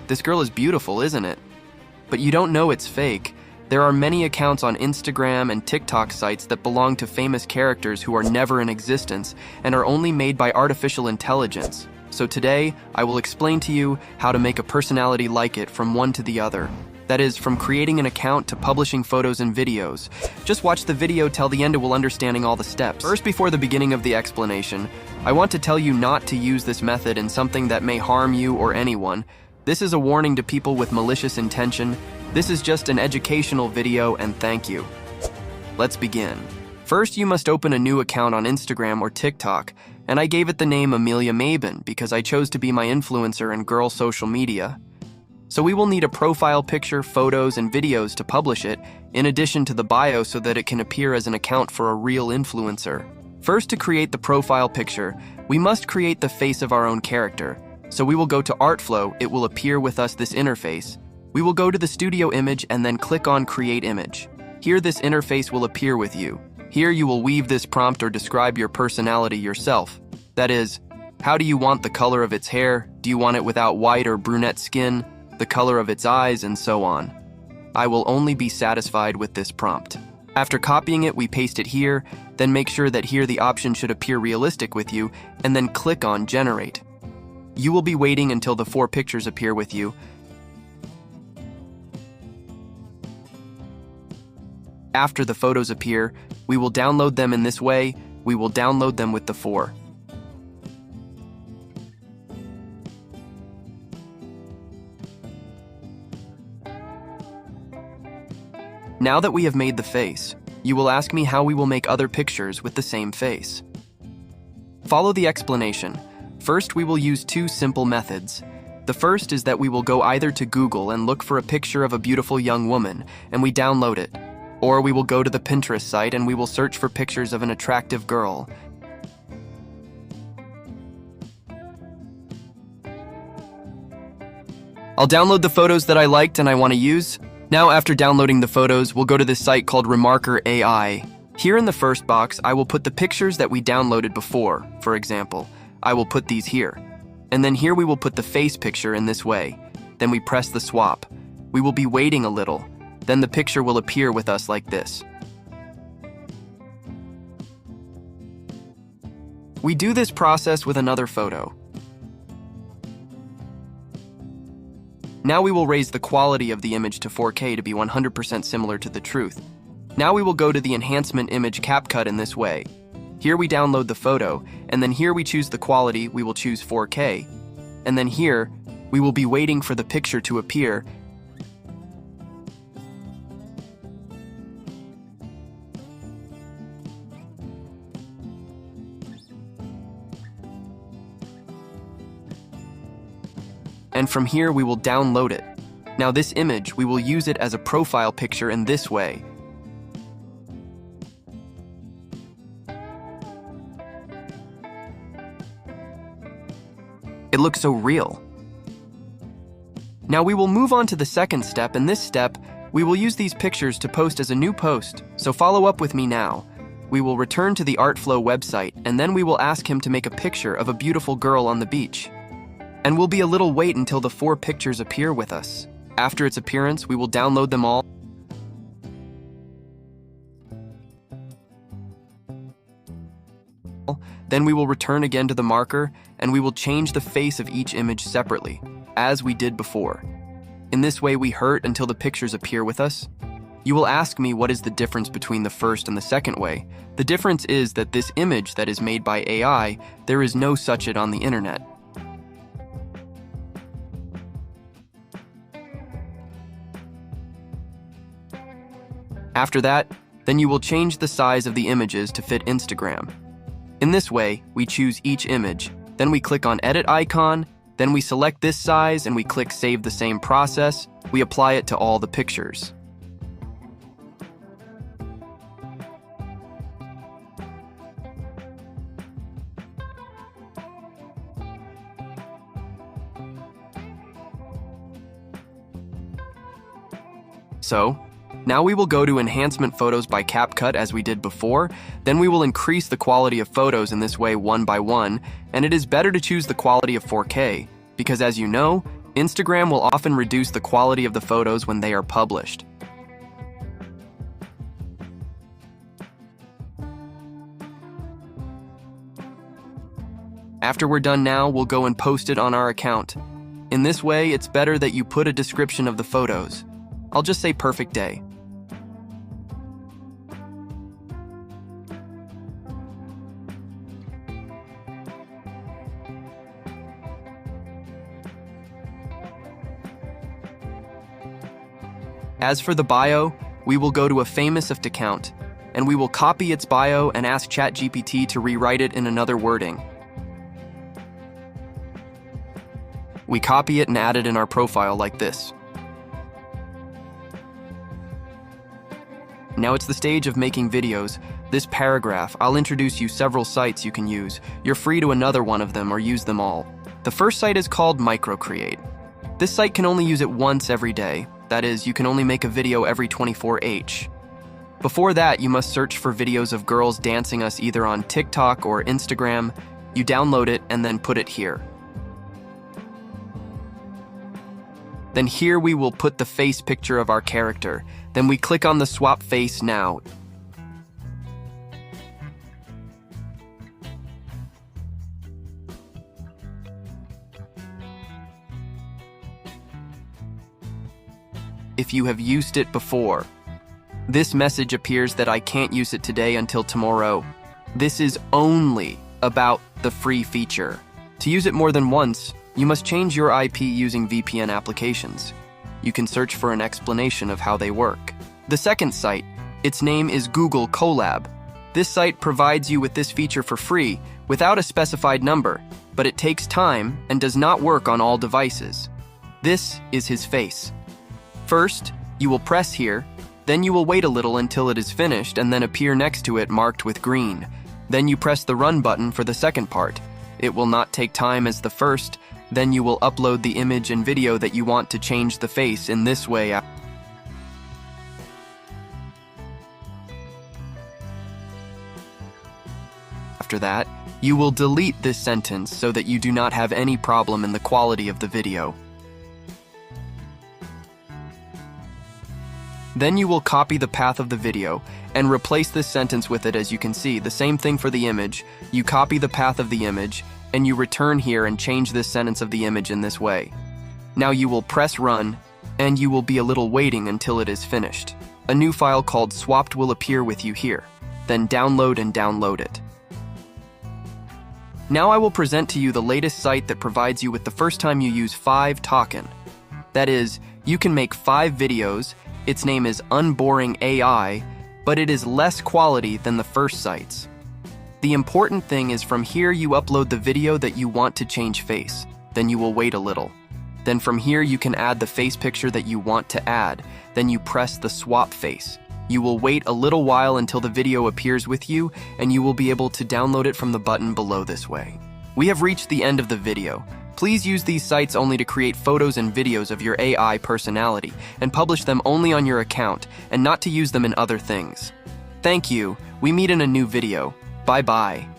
this girl is beautiful, isn't it? But you don't know it's fake. There are many accounts on Instagram and TikTok sites that belong to famous characters who are never in existence and are only made by artificial intelligence. So today, I will explain to you how to make a personality like it from one to the other. That is, from creating an account to publishing photos and videos. Just watch the video till the end and we'll understanding all the steps. First, before the beginning of the explanation, I want to tell you not to use this method in something that may harm you or anyone. This is a warning to people with malicious intention. This is just an educational video, and thank you. Let's begin. First, you must open a new account on Instagram or TikTok, and I gave it the name Amelia Mabin because I chose to be my influencer in girl social media. So we will need a profile picture, photos, and videos to publish it, in addition to the bio so that it can appear as an account for a real influencer. First, to create the profile picture, we must create the face of our own character. So we will go to Artflow, it will appear with us this interface. We will go to the studio image and then click on Create Image. Here this interface will appear with you. Here you will weave this prompt or describe your personality yourself. That is, how do you want the color of its hair? Do you want it without white or brunette skin? The color of its eyes, and so on. I will only be satisfied with this prompt. After copying it, we paste it here, then make sure that here the option should appear realistic with you, and then click on Generate. You will be waiting until the 4 pictures appear with you. After the photos appear, we will download them in this way. We will download them with the 4. Now that we have made the face, you will ask me how we will make other pictures with the same face. Follow the explanation. First, we will use 2 simple methods. The first is that we will go either to Google and look for a picture of a beautiful young woman, and we download it. Or we will go to the Pinterest site and we will search for pictures of an attractive girl. I'll download the photos that I liked and I want to use. Now, after downloading the photos, we'll go to this site called Remarker AI. Here in the first box, I will put the pictures that we downloaded before. For example, I will put these here. And then here we will put the face picture in this way. Then we press the swap. We will be waiting a little. Then the picture will appear with us like this. We do this process with another photo. Now we will raise the quality of the image to 4K to be 100% similar to the truth. Now we will go to the enhancement image CapCut in this way. Here we download the photo, and then here we choose the quality, we will choose 4K. And then here, we will be waiting for the picture to appear. And from here we will download it. Now this image, we will use it as a profile picture in this way. It looks so real. Now we will move on to the second step. In this step, we will use these pictures to post as a new post, so follow up with me now. We will return to the Artflow website, and then we will ask him to make a picture of a beautiful girl on the beach. And we'll be a little wait until the 4 pictures appear with us. After its appearance, we will download them all. Then we will return again to the marker, and we will change the face of each image separately, as we did before. In this way, we hurt until the pictures appear with us. You will ask me what is the difference between the first and the second way. The difference is that this image that is made by AI, there is no such it on the internet. After that, then you will change the size of the images to fit Instagram. In this way, we choose each image, then we click on Edit icon, then we select this size and we click Save the same process. We apply it to all the pictures. So, now we will go to Enhancement Photos by CapCut as we did before, then we will increase the quality of photos in this way one by one, and it is better to choose the quality of 4K, because as you know, Instagram will often reduce the quality of the photos when they are published. After we're done now, we'll go and post it on our account. In this way, it's better that you put a description of the photos. I'll just say perfect day. As for the bio, we will go to a famous account, and we will copy its bio and ask ChatGPT to rewrite it in another wording. We copy it and add it in our profile like this. Now it's the stage of making videos. This paragraph, I'll introduce you several sites you can use. You're free to another one of them or use them all. The first site is called Microcreate. This site can only use it once every day. That is, you can only make a video every 24h. Before that, you must search for videos of girls dancing us either on TikTok or Instagram. You download it and then put it here. Then here we will put the face picture of our character. Then we click on the swap face now. If you have used it before. This message appears that I can't use it today until tomorrow. This is only about the free feature. To use it more than once, you must change your IP using VPN applications. You can search for an explanation of how they work. The second site, its name is Google Colab. This site provides you with this feature for free without a specified number, but it takes time and does not work on all devices. This is his face. First, you will press here, then you will wait a little until it is finished and then appear next to it marked with green. Then you press the run button for the second part. It will not take time as the first. Then you will upload the image and video that you want to change the face in this way. After that, you will delete this sentence so that you do not have any problem in the quality of the video. Then you will copy the path of the video and replace this sentence with it. As you can see, the same thing for the image. You copy the path of the image and you return here and change this sentence of the image in this way. Now you will press run and you will be a little waiting until it is finished. A new file called swapped will appear with you here. Then download and download it. Now I will present to you the latest site that provides you with the first time you use 5 token. That is, you can make 5 videos. Its name is Unboring AI, but it is less quality than the first sites. The important thing is from here you upload the video that you want to change face. Then you will wait a little. Then from here you can add the face picture that you want to add. Then you press the swap face. You will wait a little while until the video appears with you, and you will be able to download it from the button below this way. We have reached the end of the video. Please use these sites only to create photos and videos of your AI personality and publish them only on your account and not to use them in other things. Thank you. We meet in a new video. Bye-bye.